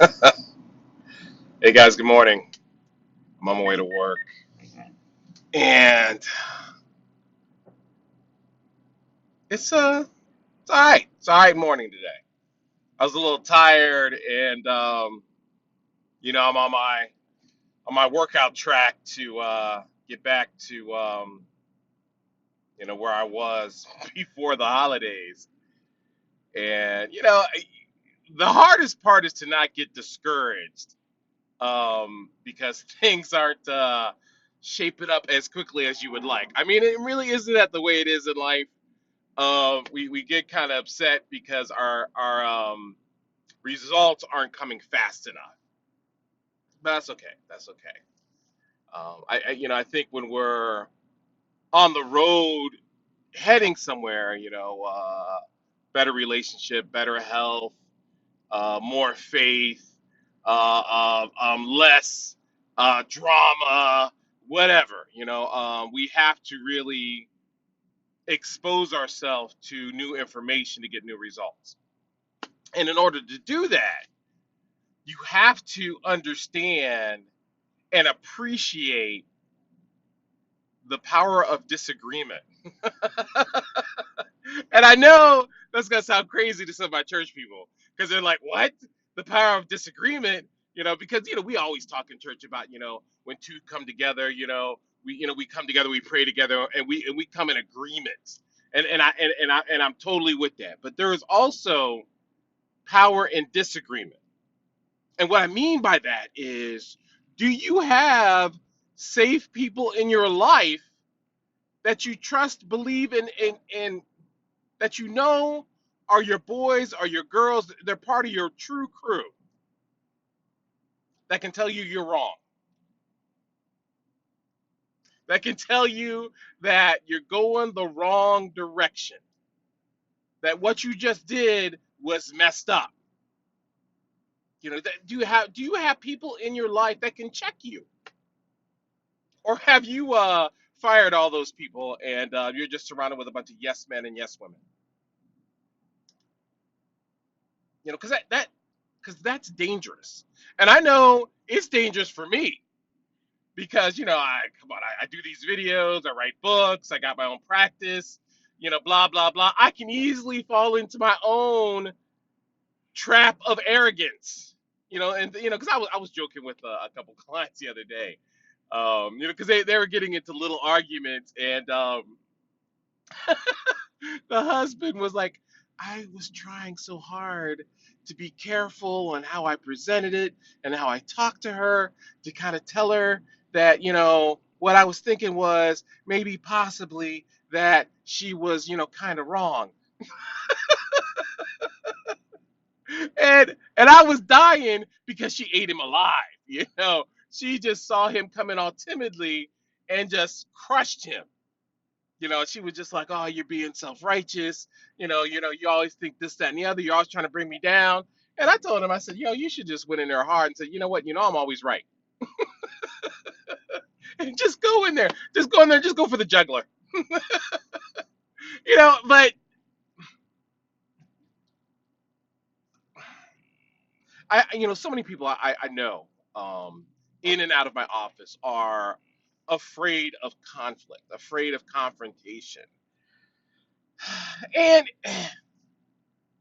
Hey guys, good morning. I'm on my way to work, and it's all right. It's all right morning today. I was a little tired, and I'm on my workout track to get back to where I was before the holidays. And the hardest part is to not get discouraged because things aren't shaping up as quickly as you would like. I mean, it really isn't that the way it is in life. We get kind of upset because our results aren't coming fast enough. But that's okay. That's okay. I think when we're on the road heading somewhere, better relationship, better health, more faith, less drama, whatever. We have to really expose ourselves to new information to get new results. And in order to do that, you have to understand and appreciate the power of disagreement. And I know that's going to sound crazy to some of my church people because they're like, what? The power of disagreement? Because, we always talk in church about, when two come together, we come together, we pray together, and we come in agreement. And I'm totally with that. But there is also power in disagreement. And what I mean by that is, do you have safe people in your life that you trust, believe in that are your boys, are your girls, they're part of your true crew that can tell you you're wrong, that can tell you that you're going the wrong direction, that what you just did was messed up. Do you have people in your life that can check you? Or have you fired all those people and you're just surrounded with a bunch of yes men and yes women? Because because that's dangerous. And I know it's dangerous for me because I do these videos, I write books, I got my own practice, blah blah blah. I can easily fall into my own trap of arrogance. Because I was joking with a couple clients the other day, because they were getting into little arguments, and the husband was like, I was trying so hard to be careful on how I presented it and how I talked to her to kind of tell her that, what I was thinking was maybe possibly that she was, kind of wrong. And I was dying because she ate him alive, She just saw him coming all timidly and just crushed him. She was just like, "Oh, you're being self-righteous. You always think this, that, and the other. You're always trying to bring me down." And I told him, I said, you should just went in there hard and said, you know what? I'm always right. And just go in there. Just go in there. Just go for the juggler. But so many people I know, in and out of my office are afraid of conflict, afraid of confrontation. And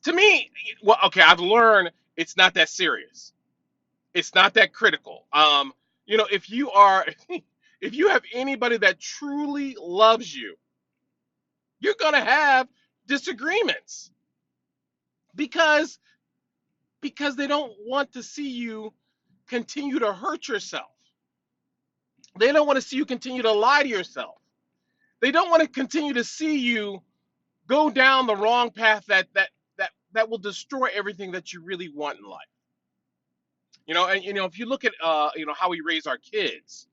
to me, well, okay, I've learned it's not that serious. It's not that critical. If you are, if you have anybody that truly loves you, you're gonna have disagreements because they don't want to see you continue to hurt yourself. They don't want to see you continue to lie to yourself. They don't want to continue to see you go down the wrong path that will destroy everything that you really want in life. And if you look at how we raise our kids,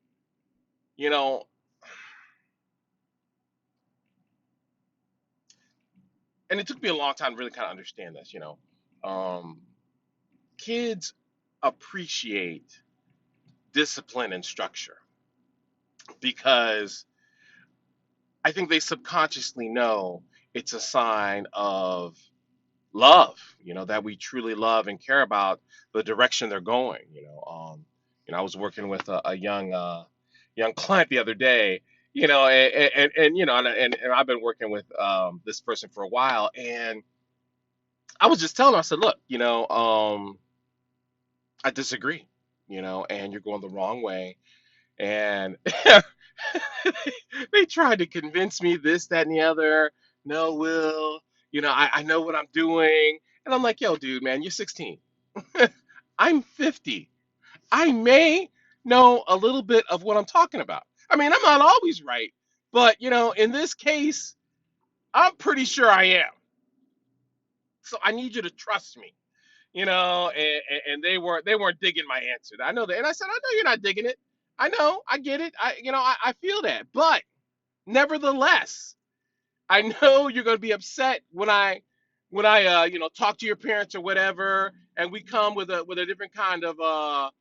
you know, and it took me a long time to really kind of understand this. Um, Kids appreciate discipline and structure because I think they subconsciously know it's a sign of love, that we truly love and care about the direction they're going. I was working with a young client the other day, and I've been working with this person for a while, and I was just telling her, I said, look, I disagree, and you're going the wrong way, and they tried to convince me this, that, and the other. No, Will, I know what I'm doing. And I'm like, yo, dude, man, you're 16. I'm 50. I may know a little bit of what I'm talking about. I mean, I'm not always right, but, in this case, I'm pretty sure I am. So I need you to trust me. And they weren't digging my answer. I know that. And I said, I know you're not digging it. I know, I get it. I feel that. But nevertheless, I know you're going to be upset when I talk to your parents or whatever, and we come with a different kind of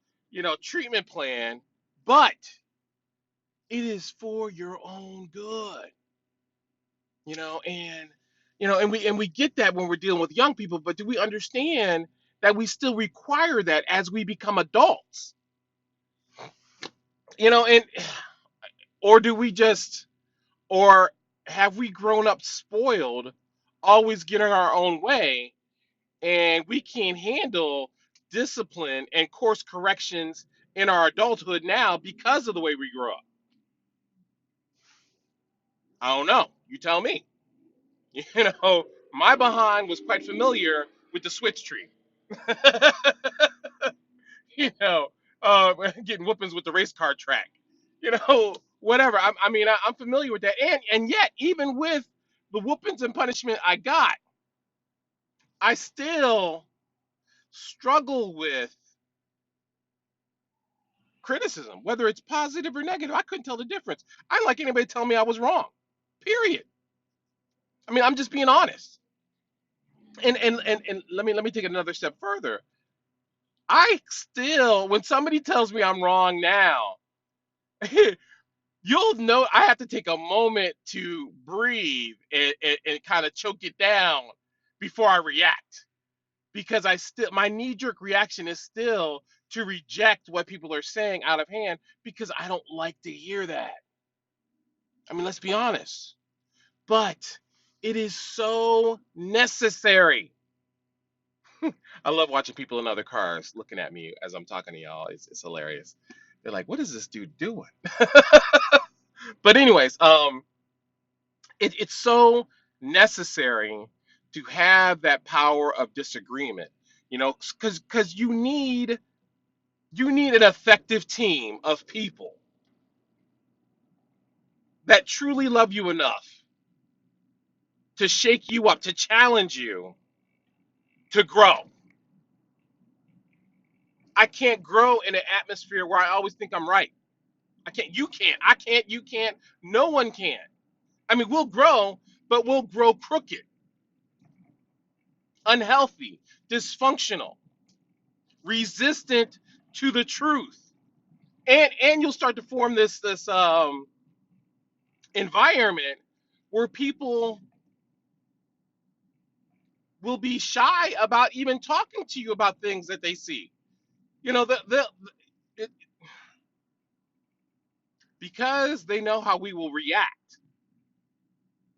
treatment plan, but it is for your own good, and and we get that when we're dealing with young people, but do we understand that we still require that as we become adults? And or do we just or have we grown up spoiled, always getting our own way, and we can't handle discipline and course corrections in our adulthood now because of the way we grew up? I don't know. You tell me. You know, my behind was quite familiar with the switch tree. you know, Getting whoopings with the race car track. Whatever. I'm familiar with that, and yet, even with the whoopings and punishment I got, I still struggle with criticism, whether it's positive or negative. I couldn't tell the difference. I didn't like anybody tell me I was wrong. Period. I'm just being honest. And let me take it another step further. I still, when somebody tells me I'm wrong now, you'll know I have to take a moment to breathe and kind of choke it down before I react, because my knee jerk reaction is still to reject what people are saying out of hand, because I don't like to hear that. Let's be honest. But it is so necessary. I love watching people in other cars looking at me as I'm talking to y'all. It's hilarious. They're like, "What is this dude doing?" But anyways, it's so necessary to have that power of disagreement. Because you need an effective team of people that truly love you enough to shake you up, to challenge you, to grow. I can't grow in an atmosphere where I always think I'm right. I can't. You can't. I can't. You can't. No one can. We'll grow, but we'll grow crooked, unhealthy, dysfunctional, resistant to the truth, and you'll start to form this environment where people will be shy about even talking to you about things that they see. It, because they know how we will react.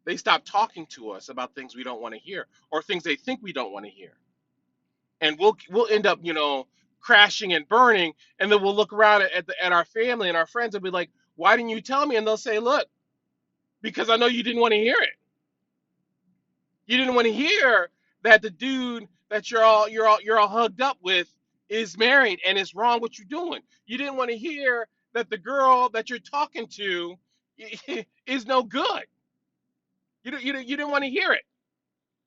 They stop talking to us about things we don't want to hear, or things they think we don't want to hear, and we'll end up crashing and burning, and then we'll look around at our family and our friends and be like, "Why didn't you tell me?" And they'll say, "Look, because I know you didn't want to hear it. You didn't want to hear that the dude that you're all hugged up with is married and it's wrong what you're doing. You didn't want to hear that the girl that you're talking to is no good. You didn't want to hear it.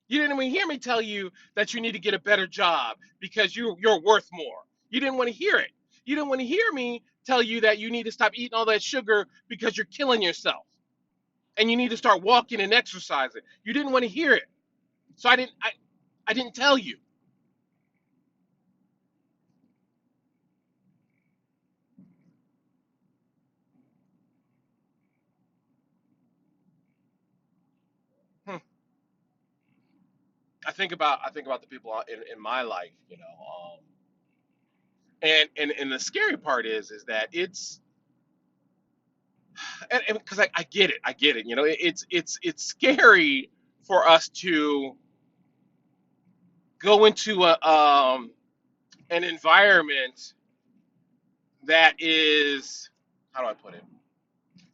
You didn't want to hear me tell you that you need to get a better job because you're worth more. You didn't want to hear it. You didn't want to hear me tell you that you need to stop eating all that sugar because you're killing yourself, and you need to start walking and exercising. You didn't want to hear it. So I didn't tell you. I think about the people in my life, and the scary part is that it's and because I get it, it's scary for us to go into an environment that is, how do I put it,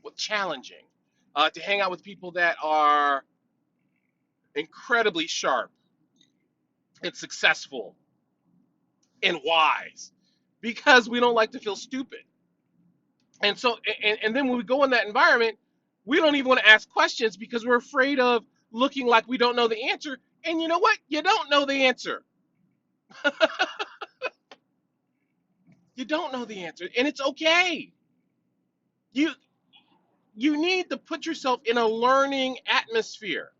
well, challenging, to hang out with people that are incredibly sharp and successful and wise, because we don't like to feel stupid. And so, and then when we go in that environment, we don't even want to ask questions because we're afraid of looking like we don't know the answer. And you know what? You don't know the answer. You don't know the answer, and it's okay. You you need to put yourself in a learning atmosphere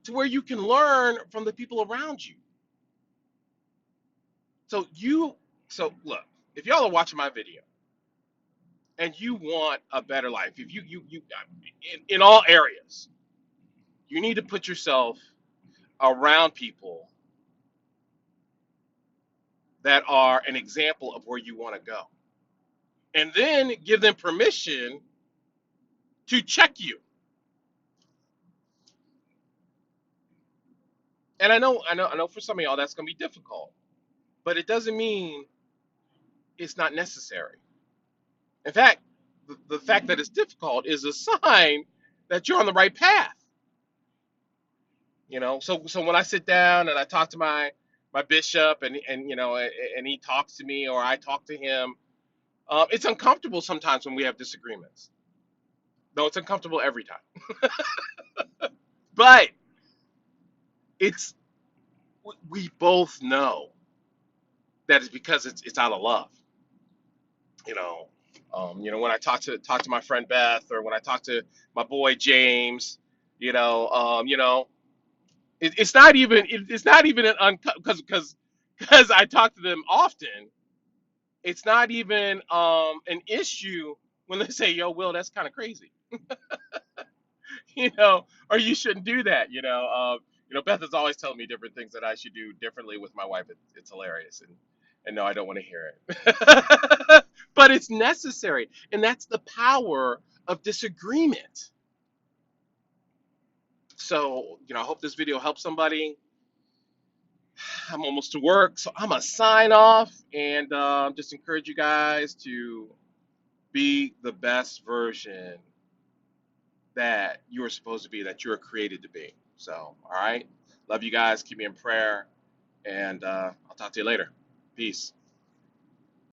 to where you can learn from the people around you. So so look, if y'all are watching my video and you want a better life, if you in all areas, you need to put yourself around people that are an example of where you want to go. And then give them permission to check you. And I know for some of y'all that's going to be difficult, but it doesn't mean it's not necessary. In fact, the fact that it's difficult is a sign that you're on the right path. So when I sit down and I talk to my bishop, and he talks to me or I talk to him, it's uncomfortable sometimes when we have disagreements. Though it's uncomfortable every time. But it's we both know that it's because it's out of love. You know, when I talk to my friend Beth, or when I talk to my boy James, you know, um, you know, it's not even an because I talk to them often. It's not even an issue when they say, "Yo, Will, that's kind of crazy," or you shouldn't do that. Beth is always telling me different things that I should do differently with my wife. It's hilarious, and no, I don't want to hear it. But it's necessary, and that's the power of disagreement. So, I hope this video helps somebody. I'm almost to work, so I'm gonna sign off and just encourage you guys to be the best version that you are supposed to be, that you are created to be. So, all right, love you guys. Keep me in prayer, and I'll talk to you later. Peace.